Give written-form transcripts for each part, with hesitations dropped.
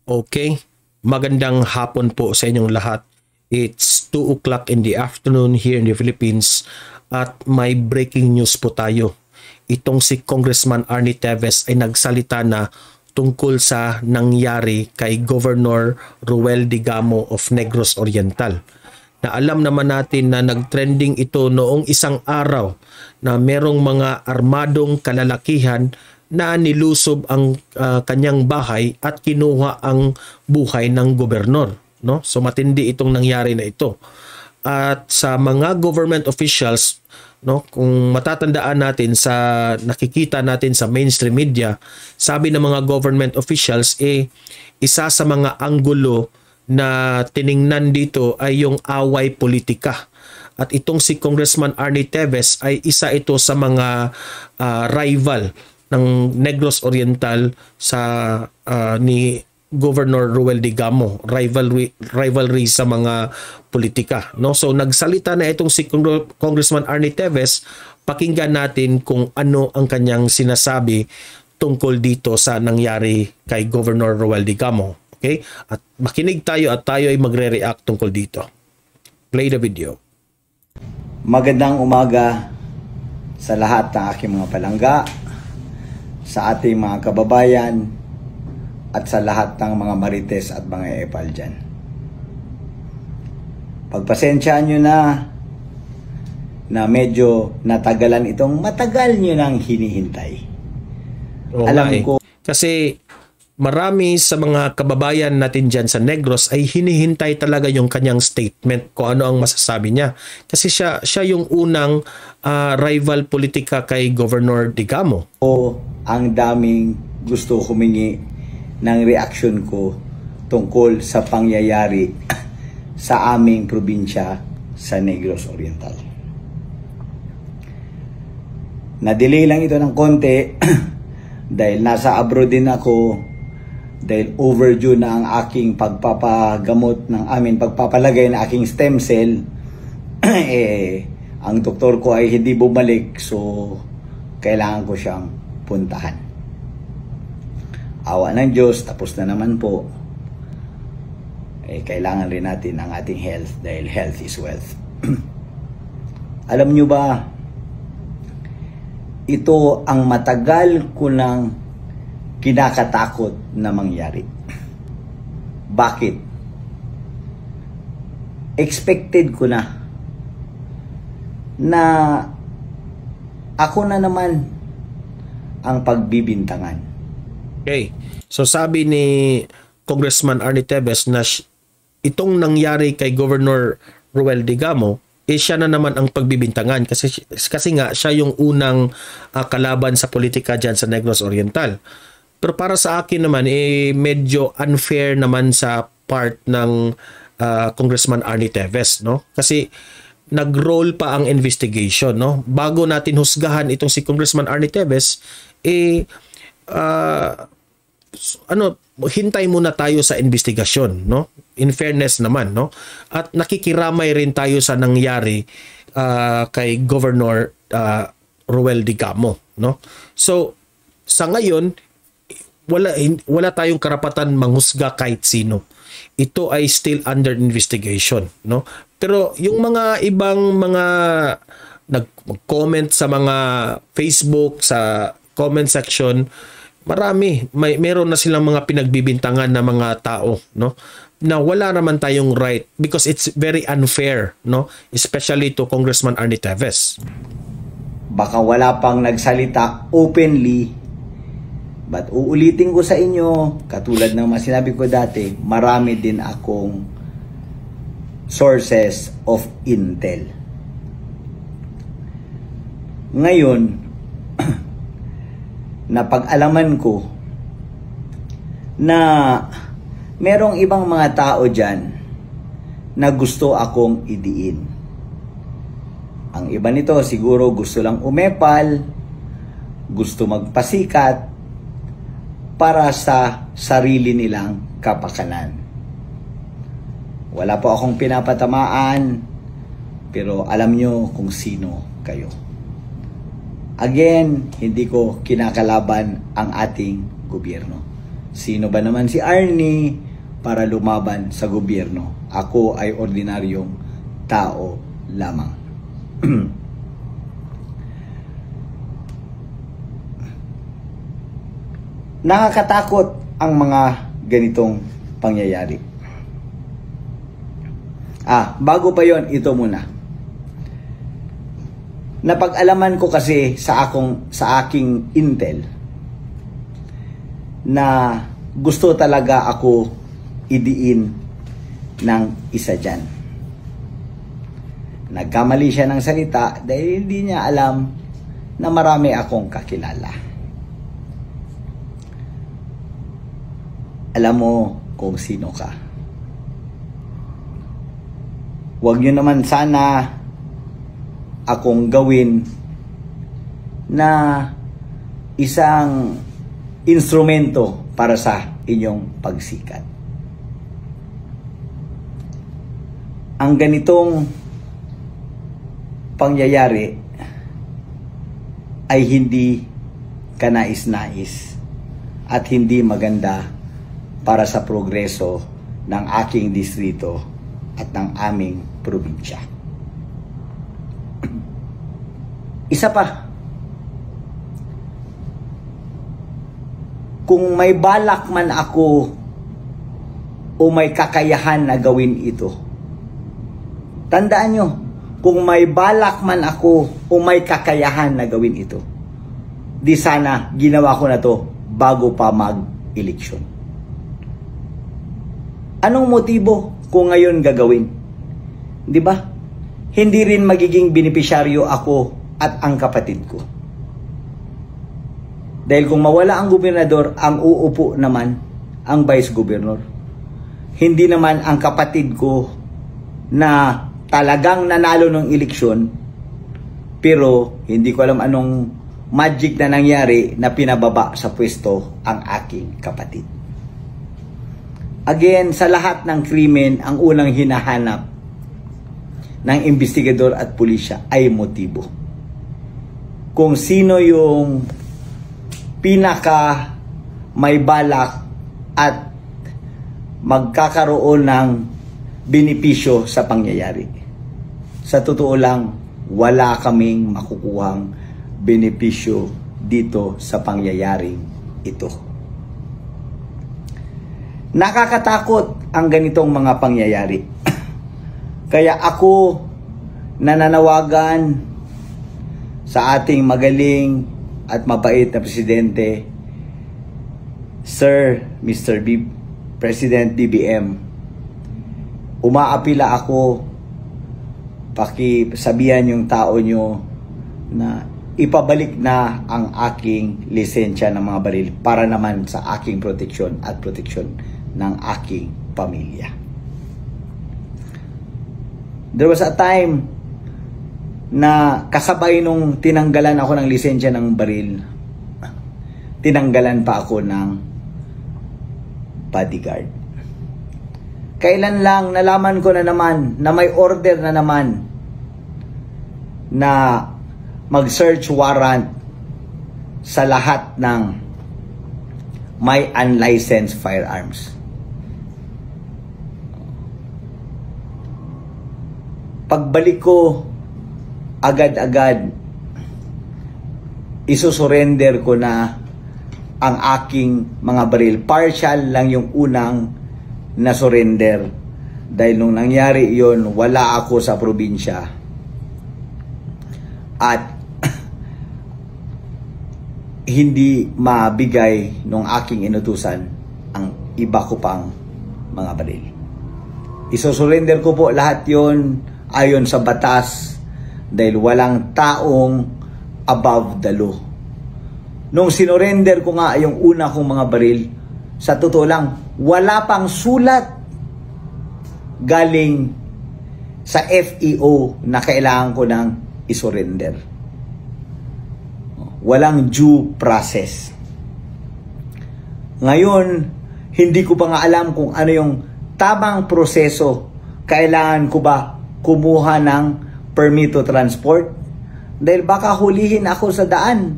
Okay, magandang hapon po sa inyong lahat. It's 2 o'clock in the afternoon here in the Philippines at may breaking news po tayo. Itong si Congressman Arnie Teves ay nagsalita na tungkol sa nangyari kay Governor Ruel Digamo of Negros Oriental. Na alam naman natin na nagtrending ito noong isang araw na merong mga armadong kalalakihan na nilusob ang kanyang bahay at kinuha ang buhay ng gobernador, no? So matindi itong nangyari na ito. At sa mga government officials, no, kung matatandaan natin sa nakikita natin sa mainstream media, sabi ng mga government officials isa sa mga anggulo na tiningnan dito ay yung away politika. At itong si Congressman Arnie Teves ay isa ito sa mga rival ng Negros Oriental sa ni Governor Ruel Digamo, rivalry sa mga politika, no? So nagsalita na itong si Congressman Arnie Teves. Pakinggan natin kung ano ang kanyang sinasabi tungkol dito sa nangyari kay Governor Ruel Digamo. Okay? At makinig tayo at tayo ay magre-react tungkol dito. Play the video. Magandang umaga sa lahat ng aking mga palangga, sa ating mga kababayan, at sa lahat ng mga marites at mga epal dyan. Pagpasensyaan nyo na medyo natagalan itong matagal nyo nang hinihintay. Alam ko. Kasi marami sa mga kababayan natin dyan sa Negros ay hinihintay talaga yung kanyang statement kung ano ang masasabi niya. Kasi siya yung unang rival politika kay Governor Digamo. Ang daming gusto humingi ng reaksyon ko tungkol sa pangyayari sa aming probinsya sa Negros Oriental. Na-delay lang ito ng konti dahil nasa abroad din ako, dahil overdue na ang aking pagpapagamot pagpapalagay ng aking stem cell. Ang doktor ko ay hindi bumalik, so kailangan ko siyang puntahan. Awa ng Diyos, tapos na naman po. Kailangan rin natin ang ating health dahil health is wealth. Alam nyo ba, ito ang matagal ko nang kinakatakot na mangyari. Bakit? Expected ko na ako na naman ang pagbibintangan. Okay. So sabi ni Congressman Arnie Teves na itong nangyari kay Governor Ruel Digamo, siya na naman ang pagbibintangan kasi nga siya yung unang kalaban sa politika dyan sa Negros Oriental. Pero para sa akin naman, medyo unfair naman sa part ng Congressman Arnie Teves, no? Kasi nag-roll pa ang investigation, no? Bago natin husgahan itong si Congressman Arnie Teves, hintay muna tayo sa investigasyon, no? In fairness naman, no? At nakikiramay rin tayo sa nangyari kay Governor Ruel Digamo, no? So sa ngayon, wala tayong karapatan manghusga kahit sino. Ito ay still under investigation, no? Pero yung mga ibang mga nag-comment sa mga Facebook, sa comment section, meron na silang mga pinagbibintangan na mga tao, no? Na wala naman tayong right because it's very unfair, no? Especially to Congressman Arnie Teves. Baka wala pang nagsalita openly, but uulitin ko sa inyo, katulad ng mga sinabi ko dati, marami din akong sources of intel. Ngayon, napag-alaman ko na merong ibang mga tao dyan na gusto akong idiin. Ang iba nito siguro gusto lang umepal, gusto magpasikat para sa sarili nilang kapakanan. Wala po akong pinapatamaan, pero alam nyo kung sino kayo. Again, hindi ko kinakalaban ang ating gobyerno. Sino ba naman si Arnie para lumaban sa gobyerno? Ako ay ordinaryong tao lamang. Nakakatakot ang mga ganitong pangyayari. Bago pa yon, ito muna. Napag-alaman ko kasi sa aking intel na gusto talaga ako idiin ng isa dyan. Nagkamali siya ng salita dahil hindi niya alam na marami akong kakilala. Alam mo kung sino ka. Huwag niyo naman sana akong gawin na isang instrumento para sa inyong pagsikat. Ang ganitong pangyayari ay hindi kanais-nais at hindi maganda para sa progreso ng aking distrito at ng aming probinsya. Isa pa, kung may balak man ako o may kakayahan na gawin ito, tandaan nyo, kung may balak man ako o may kakayahan na gawin ito, di sana ginawa ko na to bago pa mag-eleksyon. Anong motibo kung ngayon gagawin? Di ba? Hindi rin magiging benepisyaryo ako at ang kapatid ko. Dahil kung mawala ang gobernador, ang uupo naman ang vice governor. Hindi naman ang kapatid ko na talagang nanalo ng eleksyon, pero hindi ko alam anong magic na nangyari na pinababa sa pwesto ang aking kapatid. Again, sa lahat ng krimen, ang unang hinahanap ng investigador at pulisya ay motibo. Kung sino yung pinaka may balak at magkakaroon ng benepisyo sa pangyayari. Sa totoo lang, wala kaming makukuhang benepisyo dito sa pangyayaring ito. Nakakatakot ang ganitong mga pangyayari. Kaya ako nananawagan sa ating magaling at mabait na presidente, Sir Mr. President BBM, umaapila ako, pakisabihan yung tao nyo na ipabalik na ang aking lisensya ng mga baril para naman sa aking proteksyon at proteksyon ng aking pamilya. There was a time na kasabay nung tinanggalan ako ng lisensya ng baril, tinanggalan pa ako ng bodyguard. Kailan lang nalaman ko na naman na may order na naman na mag-search warrant sa lahat ng may unlicensed firearms. Pagbalik ko, agad-agad isusurrender ko na ang aking mga baril. Partial lang yung unang na-surrender. Dahil nung nangyari yon, wala ako sa probinsya. At hindi mabigay nung aking inutusan ang iba ko pang mga baril. Isusurrender ko po lahat yon ayon sa batas dahil walang taong above the law. Nung sinurrender ko nga yung una kong mga baril, sa totoo lang, wala pang sulat galing sa FEO na kailangan ko nang isurrender. Walang due process. Ngayon, hindi ko pa nga alam kung ano yung tamang proseso. Kailangan ko ba kumuha ng permit to transport? Dahil baka hulihin ako sa daan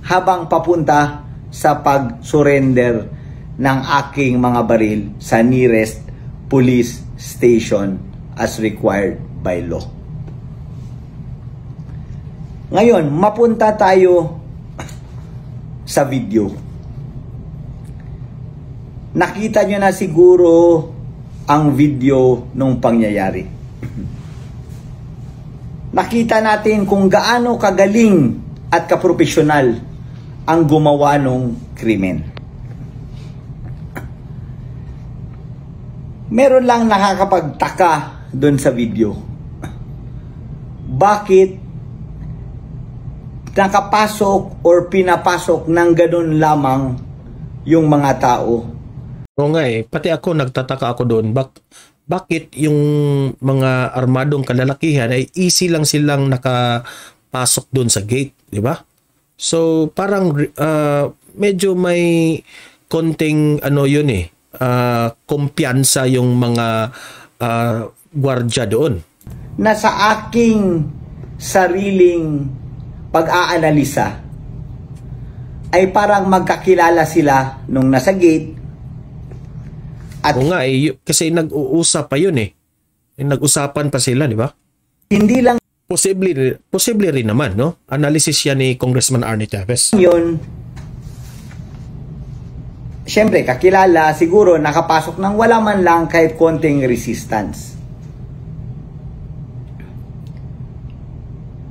habang papunta sa pag-surrender ng aking mga baril sa nearest police station as required by law. Ngayon, mapunta tayo sa video. Nakita nyo na siguro ang video nung pangyayari. Nakita natin kung gaano kagaling at kapropesyonal ang gumawa ng krimen. Meron lang nakakapagtaka doon sa video. Bakit nakapasok or pinapasok ng ganun lamang yung mga tao? Oo nga pati ako nagtataka ako doon. Bakit yung mga armadong kalalakihan ay easy lang silang nakapasok doon sa gate, di ba? So parang medyo may konting kumpiyansa yung mga gwardiya doon. Na sa aking sariling pag-aanalisa ay parang magkakilala sila nung nasa gate. At oo nga kasi nag-uusap pa yun nag-usapan pa sila, di ba? Hindi lang posible rin naman, no? Analysis yan ni Congressman Arnie Teves. Yun, syempre kakilala, siguro nakapasok ng wala man lang kahit konting resistance.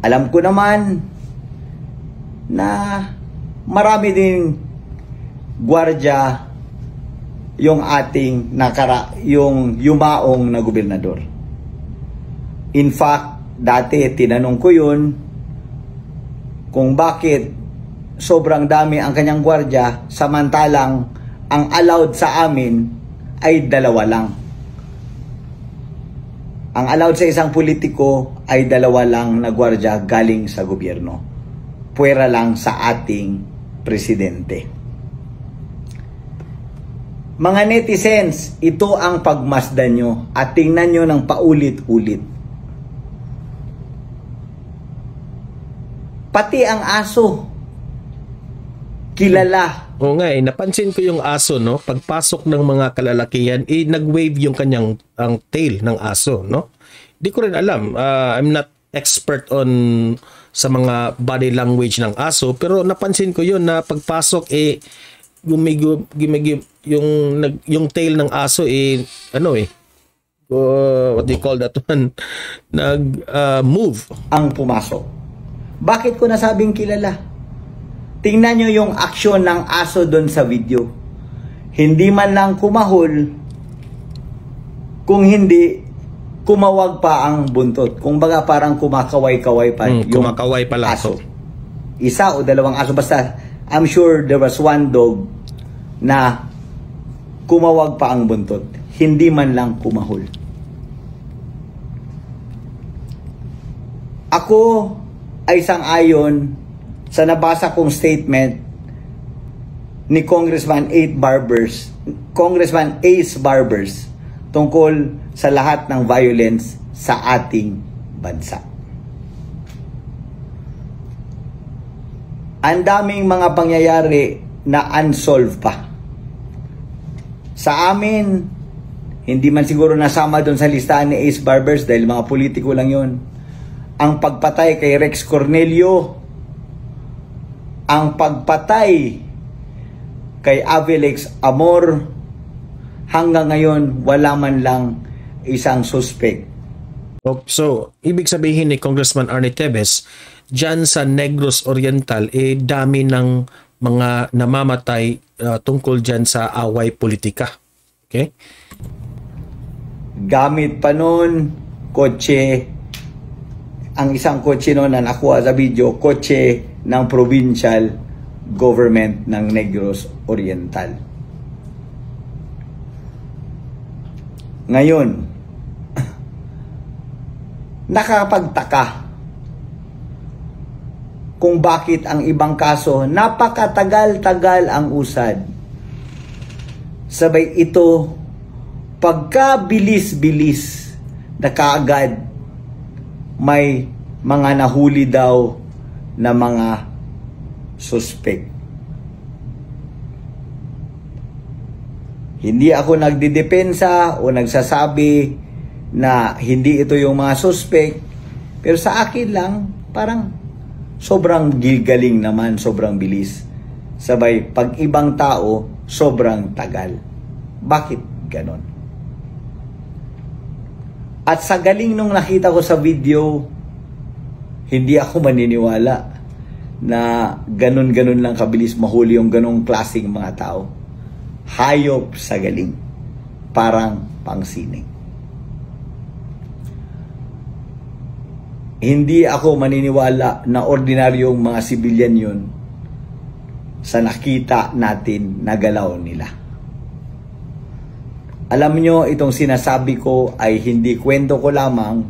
Alam ko naman na marami ding gwardiya yung ating yung yumaong na gobernador. In fact, dati tinanong ko yun kung bakit sobrang dami ang kanyang gwardiya samantalang ang allowed sa amin ay 2 lang. Ang allowed sa isang politiko ay 2 lang na gwardiya galing sa gobyerno. Puwera lang sa ating presidente. Mga netizens, ito ang pagmasdan nyo at tingnan nyo ng paulit-ulit. Pati ang aso, kilala. Oo nga napansin ko yung aso, no? Pagpasok ng mga kalalakihan, nag-wave yung kanyang ang tail ng aso, no? Di ko rin alam. I'm not expert on sa mga body language ng aso, pero napansin ko yun na pagpasok yung tail ng aso what do you call that one? Move. Ang pumasok. Bakit ko nasabing kilala? Tingnan nyo yung aksyon ng aso doon sa video. Hindi man lang kumahol, kung hindi, kumawag pa ang buntot. Kung baga parang kumakaway-kaway pa yung kumakaway pala aso. Isa o 2 aso. Basta, I'm sure there was one dog na kumawag pa ang buntot. Hindi man lang kumahol. Ako ay sang-ayon sa nabasa kong statement ni Congressman Ace Barbers tungkol sa lahat ng violence sa ating bansa. Ang daming mga pangyayari na unsolved pa. Sa amin, hindi man siguro nasama doon sa listahan ni Ace Barbers dahil mga politiko lang yon. Ang pagpatay kay Rex Cornelio, ang pagpatay kay Avilex Amor, hanggang ngayon wala man lang isang suspect. So, ibig sabihin ni Congressman Arnie Teves, dyan sa Negros Oriental, dami ng mga namamatay tungkol dyan sa away politika. Okay? Gamit pa nun, kotse, ang isang kotse nun na nakuha sa video, kotse ng provincial government ng Negros Oriental. Ngayon, nakapagtaka kung bakit ang ibang kaso napakatagal-tagal ang usad. Sabay ito, pagkabilis-bilis na kaagad may mga nahuli daw na mga suspect. Hindi ako nagdidepensa o nagsasabi na hindi ito yung mga suspect. Pero sa akin lang, parang sobrang galing naman, sobrang bilis. Sabay, pag ibang tao, sobrang tagal. Bakit ganon? At sa galing nung nakita ko sa video, hindi ako maniniwala na ganon-ganon lang kabilis mahuli yung ganong klaseng mga tao. Hayop sa galing. Parang pangsining. Hindi ako maniniwala na ordinaryong mga sibilyan yun sa nakita natin na galaw nila. Alam nyo, itong sinasabi ko ay hindi kwento ko lamang,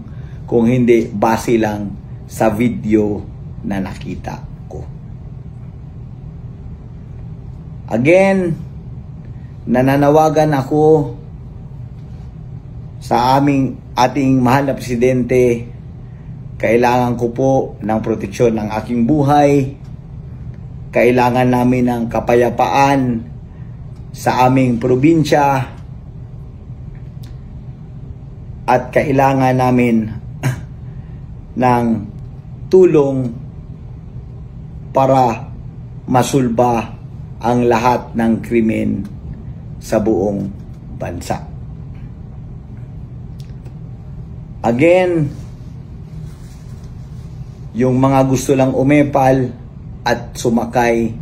kung hindi base lang sa video na nakita ko. Again, nananawagan ako sa ating mahal na presidente. Kailangan ko po ng proteksyon ng aking buhay. Kailangan namin ng kapayapaan sa aming probinsya. At kailangan namin ng tulong para masulba ang lahat ng krimen sa buong bansa. Again, yung mga gusto lang umepal at sumakay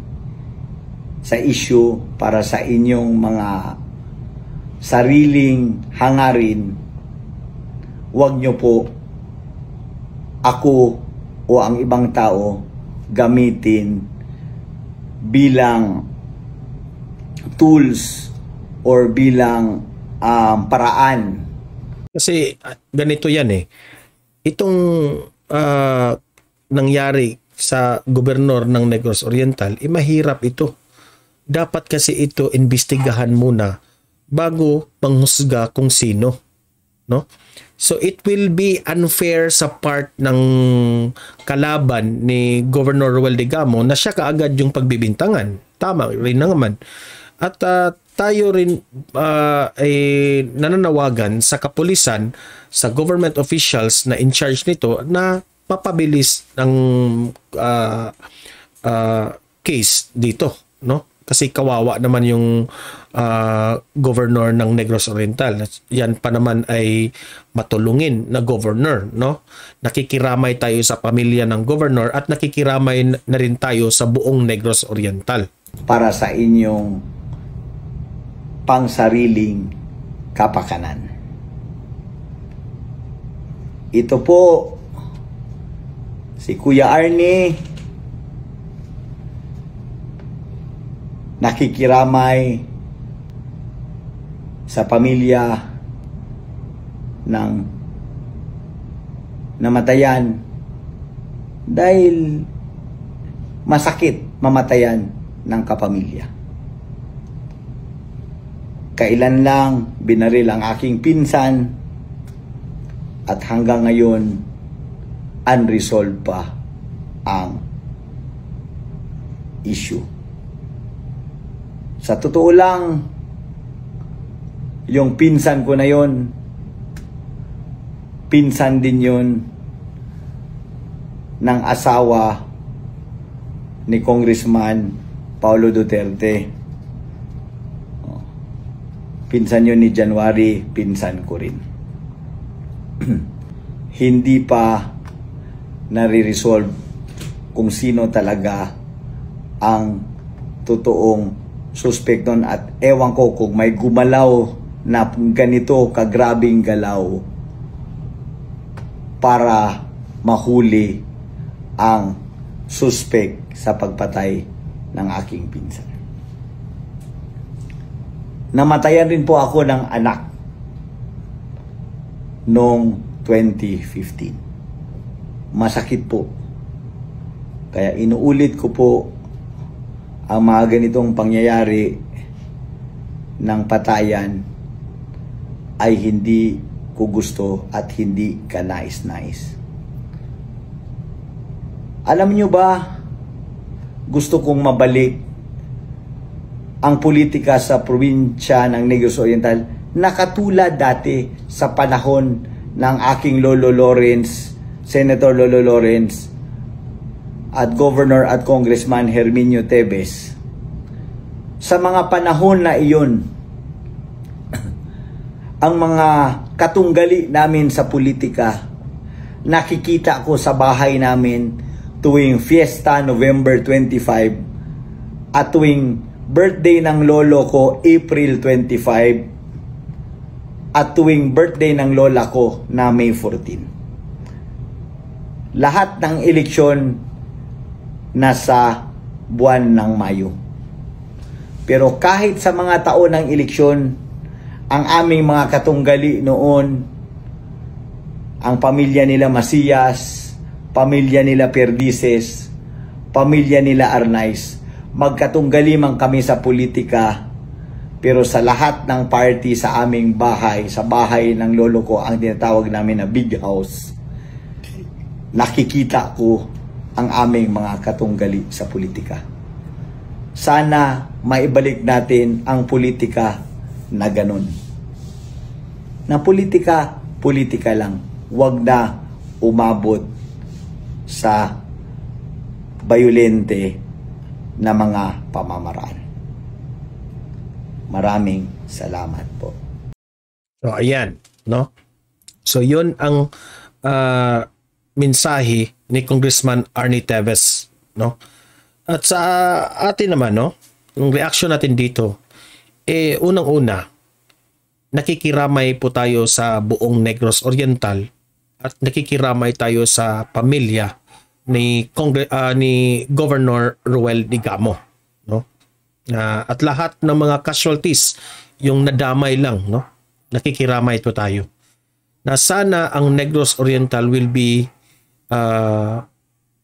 sa issue para sa inyong mga sariling hangarin, huwag nyo po ako o ang ibang tao gamitin bilang tools or bilang paraan. Kasi ganito yan eh. Itong nangyari sa gobernador ng Negros Oriental, mahirap ito. Dapat kasi ito imbestigahan muna bago manghusga kung sino, no? So it will be unfair sa part ng kalaban ni Governor Roel Digamo na siya kaagad yung pagbibintangan. Tama rin naman. At tayo rin ay nananawagan sa kapulisan, sa government officials na in charge nito na papabilis ng case dito, no? Kasi kawawa naman yung governor ng Negros Oriental. Yan pa naman ay matulungin na governor, no? Nakikiramay tayo sa pamilya ng governor at nakikiramay na rin tayo sa buong Negros Oriental. Para sa inyong pangsariling kapakanan. Ito po si Kuya Arnie, nakikiramay sa pamilya ng namatayan dahil masakit mamatayan ng kapamilya. Kailan lang binaril ang aking pinsan at hanggang ngayon unresolved pa ang issue. Sa totoo lang, yung pinsan ko na yon, pinsan din yon ng asawa ni Congressman Paulo Duterte. Pinsan yun ni January, pinsan ko rin. Hindi pa nare-resolve kung sino talaga ang totoong suspect nun, at ewan ko kung may gumalaw na ganito kagrabing galaw para mahuli ang suspect sa pagpatay ng aking pinsan. Namatayan rin po ako ng anak noong 2015. Masakit po. Kaya inuulit ko po ang mga ganitong pangyayari ng patayan ay hindi ko gusto at hindi ka nais-nais. Alam nyo ba, gusto kong mabalik ang politika sa probinsya ng Negros Oriental nakatulad dati sa panahon ng aking Lolo Lawrence, Senator Lolo Lawrence, at Governor at Congressman Herminio Tevez. Sa mga panahon na iyon, ang mga katunggali namin sa politika, nakikita ko sa bahay namin tuwing Fiesta November 25 at tuwing birthday ng lolo ko April 25 at tuwing birthday ng lola ko na May 14. Lahat ng eleksyon nasa buwan ng Mayo. Pero kahit sa mga taon ng eleksyon, ang aming mga katunggali noon, ang pamilya nila Macias, pamilya nila Perdices, pamilya nila Arnaiz, magkatunggali man kami sa politika, pero sa lahat ng party sa aming bahay, sa bahay ng lolo ko, ang tinatawag namin na big house, nakikita ko ang aming mga katunggali sa politika. Sana maibalik natin ang politika na ganun. Na politika, politika lang. Huwag na umabot sa bayolente na mga pamamaraan. Maraming salamat po. So ayan, no? So yun ang mensahe ni Congressman Arnie Tevez, no? At sa atin naman, no, yung reaction natin dito, unang-una, nakikiramay po tayo sa buong Negros Oriental at nakikiramay tayo sa pamilya ni Governor Ruel Digamo, no? At lahat ng mga casualties, yung nadamay lang, no? Nakikiramay po tayo. Na sana ang Negros Oriental will be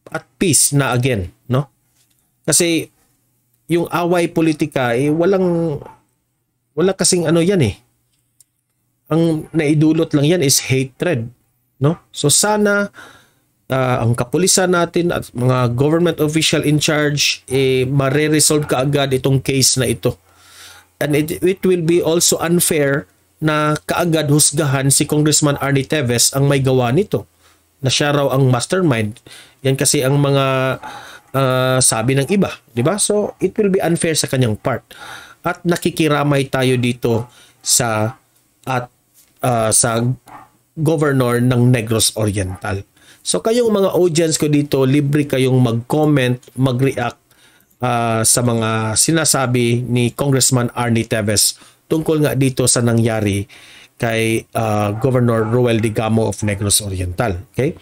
at peace na again, no? Kasi yung away politika wala kasing ano yan eh. Ang naidulot lang yan is hatred, no? So sana ang kapulisan natin at mga government official in charge mare-resolve kaagad itong case na ito. And it will be also unfair na kaagad husgahan si Congressman Arnie Tevez ang may gawa nito, na siya raw ang mastermind. Yan kasi ang mga sabi ng iba, di ba? So it will be unfair sa kanyang part. At nakikiramay tayo dito sa governor ng Negros Oriental. So kayong mga audience ko dito, libre kayong mag-comment, mag-react sa mga sinasabi ni Congressman Arnie Tevez tungkol nga dito sa nangyari kay Governor Ruel Digamo of Negros Oriental. Okay?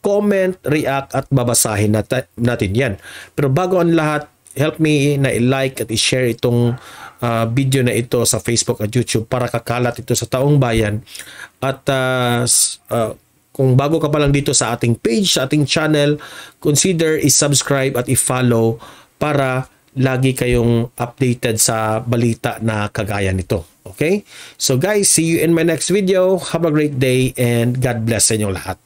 Comment, react at babasahin natin yan. Pero bago ang lahat, help me na i-like at i-share itong video na ito sa Facebook at YouTube para kakalat ito sa taong bayan. At kung bago ka pa lang dito sa ating page, sa ating channel, consider i-subscribe at i-follow para lagi kayong updated sa balita na kagaya nito. Okay? So guys, see you in my next video. Have a great day and God bless sa inyong lahat.